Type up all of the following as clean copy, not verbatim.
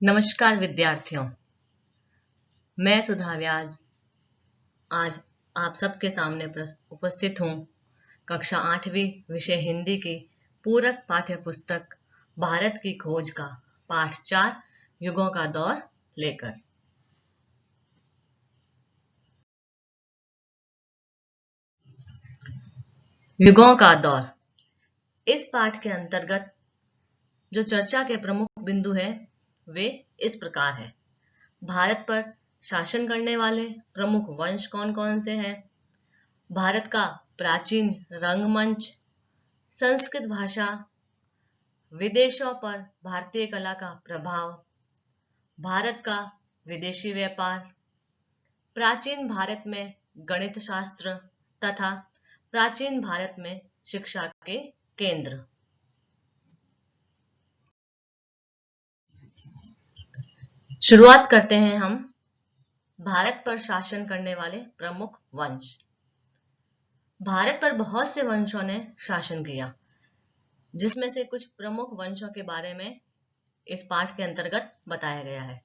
नमस्कार विद्यार्थियों, मैं सुधा व्यास आज आप सबके सामने उपस्थित हूँ कक्षा 8वीं विषय हिंदी की पूरक पाठ्य पुस्तक भारत की खोज का पाठ 4 युगों का दौर लेकर। युगों का दौर इस पाठ के अंतर्गत जो चर्चा के प्रमुख बिंदु हैं वे इस प्रकार है। भारत पर शासन करने वाले प्रमुख वंश कौन कौन से हैं, भारत का प्राचीन रंगमंच, संस्कृत भाषा, विदेशों पर भारतीय कला का प्रभाव, भारत का विदेशी व्यापार, प्राचीन भारत में गणित शास्त्र तथा प्राचीन भारत में शिक्षा के केंद्र। शुरुआत करते हैं हम भारत पर शासन करने वाले प्रमुख वंश। भारत पर बहुत से वंशों ने शासन किया, जिसमें से कुछ प्रमुख वंशों के बारे में इस पाठ के अंतर्गत बताया गया है।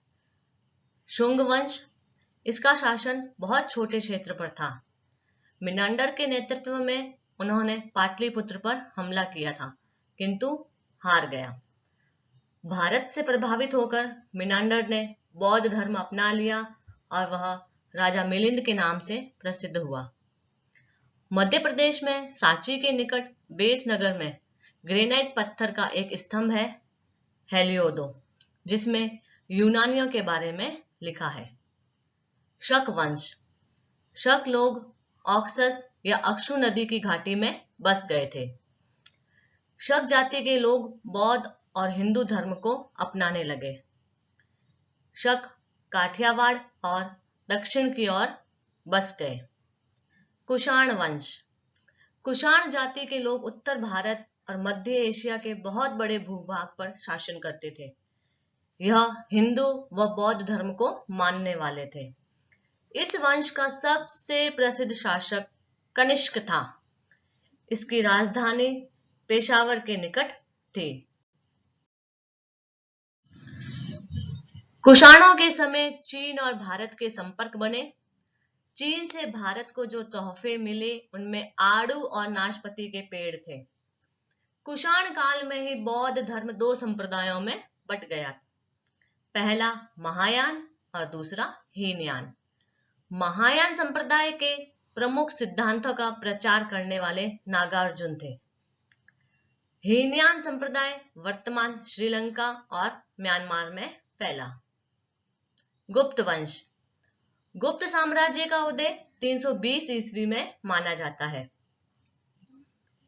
शुंग वंश, इसका शासन बहुत छोटे क्षेत्र पर था। मिनांडर के नेतृत्व में उन्होंने पाटलिपुत्र पर हमला किया था, किंतु हार गया। भारत से प्रभावित होकर मिनांडर ने बौद्ध धर्म अपना लिया और वह राजा मिलिंद के नाम से प्रसिद्ध हुआ। मध्य प्रदेश में सांची के निकट बेस नगर में ग्रेनाइट पत्थर का एक स्तंभ है, हेलियोदो, जिसमें यूनानियों के बारे में लिखा है। शक वंश, शक लोग ऑक्सस या अक्षु नदी की घाटी में बस गए थे। शक जाति के लोग बौद्ध और हिंदू धर्म को अपनाने लगे। शक काठियावाड़ और दक्षिण की ओर बस गए। कुषाण वंश, कुषाण जाति के लोग उत्तर भारत और मध्य एशिया के बहुत बड़े भूभाग पर शासन करते थे। यह हिंदू व बौद्ध धर्म को मानने वाले थे। इस वंश का सबसे प्रसिद्ध शासक कनिष्क था। इसकी राजधानी पेशावर के निकट थी। कुषाणों के समय चीन और भारत के संपर्क बने। चीन से भारत को जो तोहफे मिले उनमें आड़ू और नाशपाती के पेड़ थे। कुषाण काल में ही बौद्ध धर्म दो संप्रदायों में बट गया, पहला महायान और दूसरा हीनयान। महायान संप्रदाय के प्रमुख सिद्धांतों का प्रचार करने वाले नागार्जुन थे। हीनयान संप्रदाय वर्तमान श्रीलंका और म्यांमार में फैला। गुप्त वंश, गुप्त साम्राज्य का उदय 320 ईस्वी में माना जाता है।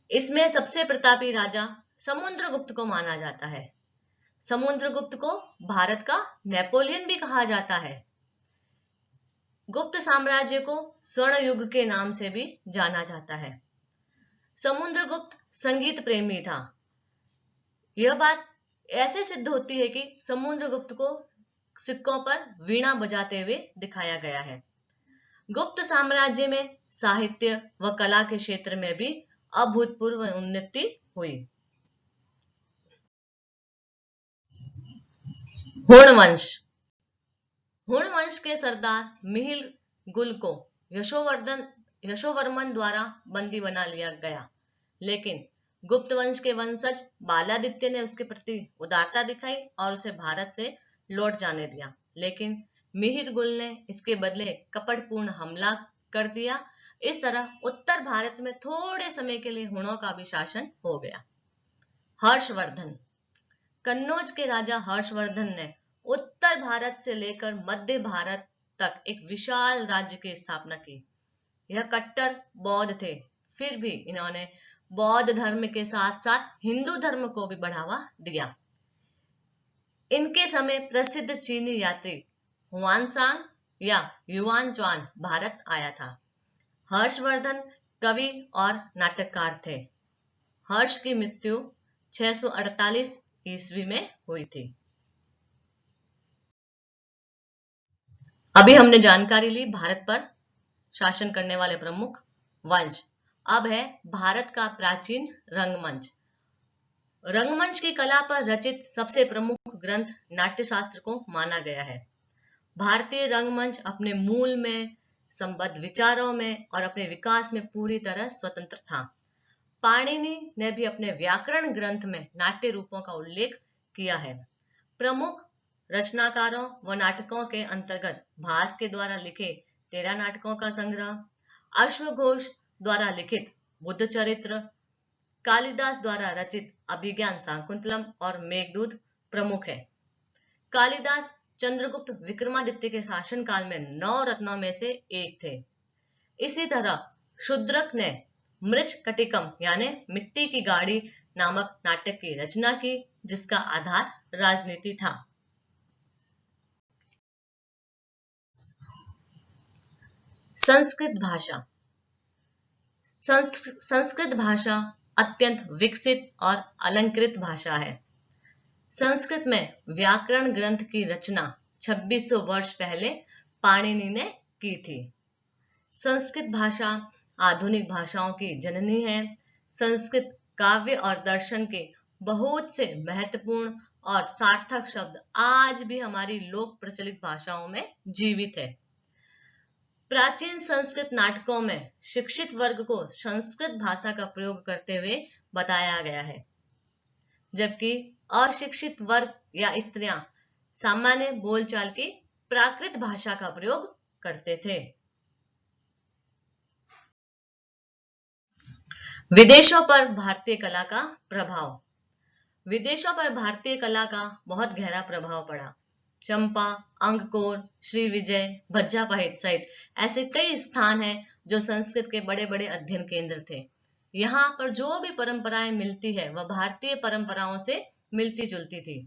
इसमें सबसे प्रतापी राजा समुद्रगुप्त को माना जाता है। समुद्रगुप्त को भारत का नेपोलियन भी कहा जाता है। गुप्त साम्राज्य को स्वर्ण युग के नाम से भी जाना जाता है। समुद्रगुप्त संगीत प्रेमी था। यह बात ऐसे सिद्ध होती है कि समुद्रगुप्त को सिक्कों पर वीणा बजाते हुए दिखाया गया है। गुप्त साम्राज्य में साहित्य व कला के क्षेत्र में भी अभूतपूर्व उन्नति हुई। हुण वंश, हुण वंश के सरदार मिहिर गुल को यशोवर्मन द्वारा बंदी बना लिया गया, लेकिन गुप्त वंश के वंशज बालादित्य ने उसके प्रति उदारता दिखाई और उसे भारत से लौट जाने दिया, लेकिन मिहिर गुल ने इसके बदले कपटपूर्ण हमला कर दिया। इस तरह उत्तर भारत में थोड़े समय के लिए हुणों का भी शासन हो गया। हर्षवर्धन, कन्नौज के राजा हर्षवर्धन ने उत्तर भारत से लेकर मध्य भारत तक एक विशाल राज्य की स्थापना की। यह कट्टर बौद्ध थे, फिर भी इन्होंने बौद्ध धर्म के साथ साथ हिंदू धर्म को भी बढ़ावा दिया। इनके समय प्रसिद्ध चीनी यात्री हुआनसांग या युआनच्वान भारत आया था। हर्षवर्धन कवि और नाटककार थे। हर्ष की मृत्यु 648 ईस्वी में हुई थी। अभी हमने जानकारी ली भारत पर शासन करने वाले प्रमुख वंश। अब है भारत का प्राचीन रंगमंच। रंगमंच की कला पर रचित सबसे प्रमुख ग्रंथ नाट्यशास्त्र को माना गया है। भारतीय रंगमंच अपने मूल में, संबद्ध विचारों में और अपने विकास में पूरी तरह स्वतंत्र था। पाणिनि ने भी अपने व्याकरण ग्रंथ में नाट्य रूपों का उल्लेख किया है। प्रमुख रचनाकारों व नाटकों के अंतर्गत भास के द्वारा लिखे 13 नाटकों का संग्रह, अश्वघोष द्वारा लिखित बुद्ध चरित्र, कालिदास द्वारा रचित अभिज्ञान शाकुंतलम और मेघदूत प्रमुख है। कालिदास चंद्रगुप्त विक्रमादित्य के शासनकाल में 9 रत्नों में से एक थे। इसी तरह शूद्रक ने मृच्छकटिकम यानी मिट्टी की गाड़ी नामक नाटक की रचना की, जिसका आधार राजनीति था। संस्कृत भाषा। संस्कृत भाषा अत्यंत विकसित और अलंकृत भाषा है। संस्कृत में व्याकरण ग्रंथ की रचना 2600 वर्ष पहले पाणिनि ने की थी। संस्कृत भाषा आधुनिक भाषाओं की जननी है। संस्कृत काव्य और दर्शन के बहुत से महत्वपूर्ण और सार्थक शब्द आज भी हमारी लोक प्रचलित भाषाओं में जीवित है। प्राचीन संस्कृत नाटकों में शिक्षित वर्ग को संस्कृत भाषा का प्रयोग करते हुए बताया गया है, जबकि अशिक्षित वर्ग या स्त्रियां सामान्य बोलचाल की प्राकृत भाषा का प्रयोग करते थे। विदेशों पर भारतीय कला का प्रभाव। विदेशों पर भारतीय कला का बहुत गहरा प्रभाव पड़ा। चंपा, अंगकोर, श्री विजय, भज्जापहित सहित ऐसे कई स्थान हैं जो संस्कृत के बड़े बड़े अध्ययन केंद्र थे। यहाँ पर जो भी परंपराएं मिलती है वह भारतीय परंपराओं से मिलती जुलती थी।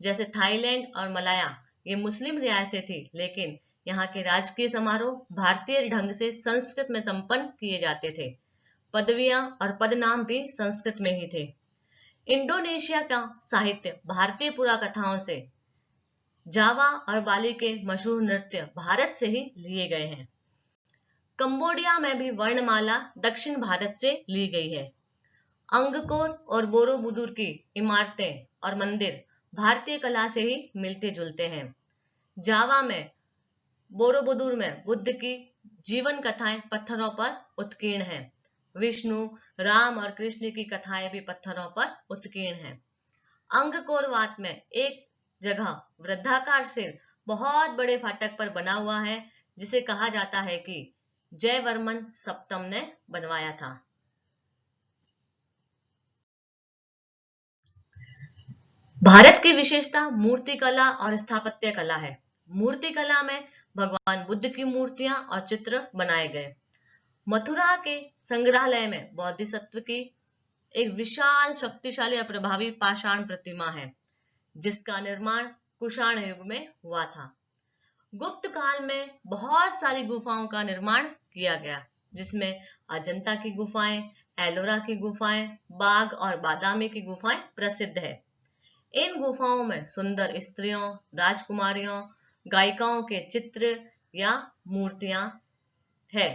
जैसे थाईलैंड और मलाया ये मुस्लिम रियासतें थी, लेकिन यहाँ के राजकीय समारोह भारतीय ढंग से संस्कृत में संपन्न किए जाते थे। पदवियां और पदनाम भी संस्कृत में ही थे। इंडोनेशिया का साहित्य भारतीय पुराकथाओं से, जावा और बाली के मशहूर नृत्य भारत से ही लिए गए हैं। कंबोडिया में भी वर्णमाला दक्षिण भारत से ली गई है। अंगकोर और बोरोबुदुर की इमारतें और मंदिर भारतीय कला से ही मिलते जुलते हैं। जावा में बोरोबुदुर में बुद्ध की जीवन कथाएं पत्थरों पर उत्कीर्ण हैं। विष्णु, राम और कृष्ण की कथाएं भी पत्थरों पर उत्कीर्ण हैं। अंगकोरवात में एक जगह वृद्धाकार सिर बहुत बड़े फाटक पर बना हुआ है, जिसे कहा जाता है कि जयवर्मन सप्तम ने बनवाया था। भारत की विशेषता मूर्तिकला और स्थापत्य कला है। मूर्तिकला में भगवान बुद्ध की मूर्तियां और चित्र बनाए गए। मथुरा के संग्रहालय में बोधिसत्व की एक विशाल, शक्तिशाली और प्रभावी पाषाण प्रतिमा है, जिसका निर्माण कुषाण युग में हुआ था। गुप्त काल में बहुत सारी गुफाओं का निर्माण किया गया, जिसमें अजंता की गुफाएं, एलोरा की गुफाएं, बाघ और बादामी की गुफाएं प्रसिद्ध है। इन गुफाओं में सुंदर स्त्रियों, राजकुमारियों, गायिकाओं के चित्र या मूर्तियां है।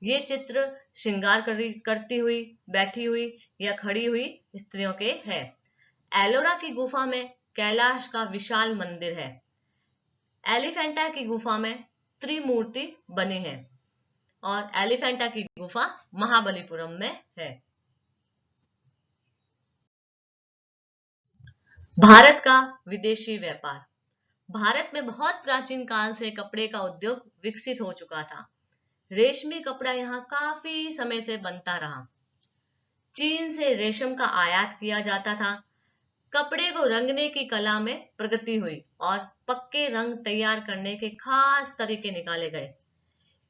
ये चित्र श्रृंगार करती हुई, बैठी हुई या खड़ी हुई स्त्रियों के हैं। एलोरा की गुफा में कैलाश का विशाल मंदिर है। एलिफेंटा की गुफा में त्रिमूर्ति बनी है और एलिफेंटा की गुफा महाबलीपुरम में है। भारत का विदेशी व्यापार। भारत में बहुत प्राचीन काल से कपड़े का उद्योग विकसित हो चुका था। रेशमी कपड़ा यहाँ काफी समय से बनता रहा। चीन से रेशम का आयात किया जाता था। कपड़े को रंगने की कला में प्रगति हुई और पक्के रंग तैयार करने के खास तरीके निकाले गए।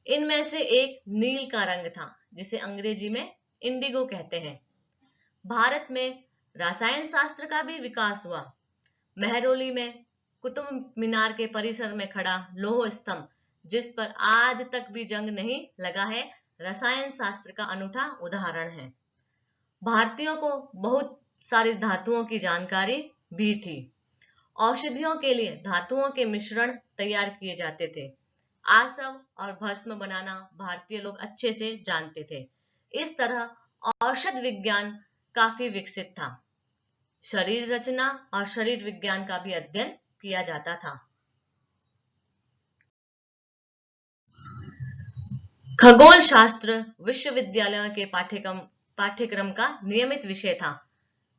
इनमें से एक नील का रंग था, जिसे अंग्रेजी में इंडिगो कहते हैं। भारत में रसायन शास्त्र का भी विकास हुआ। मेहरौली में कुतुब मीनार के परिसर में खड़ा लौह स्तंभ, जिस पर आज तक भी जंग नहीं लगा है, रसायन शास्त्र का अनूठा उदाहरण है। भारतीयों को बहुत सारी धातुओं की जानकारी भी थी। औषधियों के लिए धातुओं के मिश्रण तैयार किए जाते थे। आसव और भस्म बनाना भारतीय लोग अच्छे से जानते थे। इस तरह औषध विज्ञान काफी विकसित था। शरीर रचना और शरीर विज्ञान का भी अध्ययन किया जाता था। खगोल शास्त्र विश्वविद्यालयों के पाठ्यक्रम का नियमित विषय था।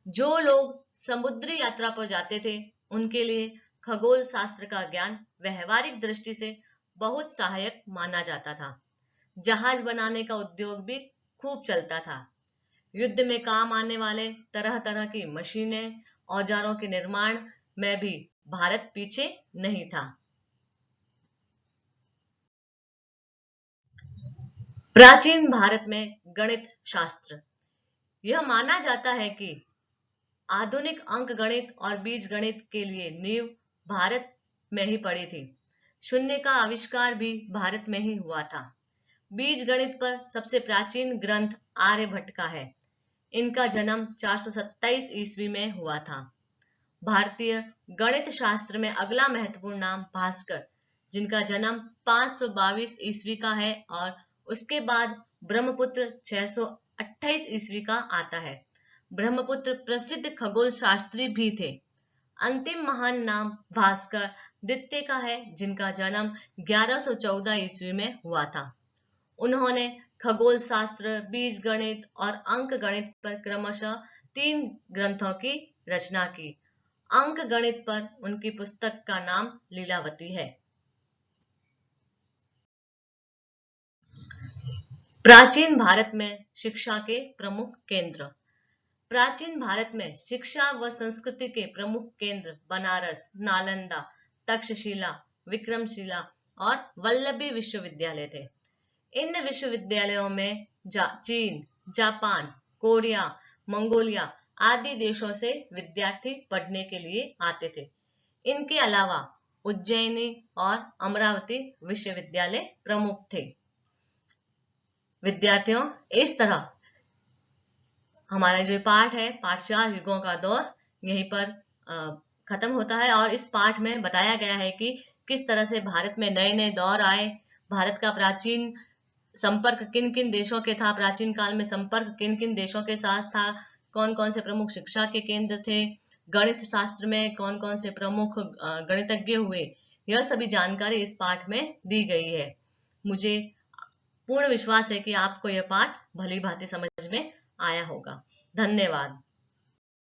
जो लोग समुद्री यात्रा पर जाते थे उनके लिए खगोल शास्त्र का ज्ञान व्यवहारिक दृष्टि से बहुत सहायक माना जाता था। जहाज बनाने का उद्योग भी खूब चलता था। युद्ध में काम आने वाले तरह तरह की मशीनें, औजारों के निर्माण में भी भारत पीछे नहीं था। प्राचीन भारत में गणित शास्त्र। यह माना जाता है कि आधुनिक अंक गणित और बीज गणित के लिए नींव भारत में ही पड़ी थी। शून्य का आविष्कार भी भारत में ही हुआ था। बीज गणित पर सबसे प्राचीन ग्रंथ आर्यभट्ट का है। इनका जन्म 427 ईस्वी में हुआ था। भारतीय गणित शास्त्र में अगला महत्वपूर्ण नाम भास्कर, जिनका जन्म 522 ईस्वी का है, और उसके बाद ब्रह्मपुत्र 628 ईस्वी का आता है। ब्रह्मपुत्र प्रसिद्ध खगोल शास्त्री भी थे। अंतिम महान नाम भास्कर द्वितीय का है, जिनका जन्म 1114 ईस्वी में हुआ था। उन्होंने खगोल शास्त्र, बीज गणित और अंक गणित पर क्रमशः 3 ग्रंथों की रचना की। अंक गणित पर उनकी पुस्तक का नाम लीलावती है। प्राचीन भारत में शिक्षा के प्रमुख केंद्र। प्राचीन भारत में शिक्षा व संस्कृति के प्रमुख केंद्र बनारस, नालंदा, तक्षशिला, विक्रमशिला और वल्लभी विश्वविद्यालय थे। इन विश्वविद्यालयों में चीन, जापान, कोरिया, मंगोलिया आदि देशों से विद्यार्थी पढ़ने के लिए आते थे। इनके अलावा उज्जैनी और अमरावती विश्वविद्यालय प्रमुख थे। विद्यार्थियों, इस तरह हमारा जो पाठ है, पाठ 4 युगों का दौर, यहीं पर खत्म होता है। और इस पाठ में बताया गया है कि किस तरह से भारत में नए नए दौर आए, भारत का प्राचीन संपर्क किन किन देशों के था, प्राचीन काल में संपर्क किन किन देशों के साथ था, कौन कौन से प्रमुख शिक्षा के केंद्र थे, गणित शास्त्र में कौन कौन से प्रमुख गणितज्ञ हुए, यह सभी जानकारी इस पाठ में दी गई है। मुझे पूर्ण विश्वास है कि आपको यह पाठ भली भांति समझ में आया होगा। धन्यवाद।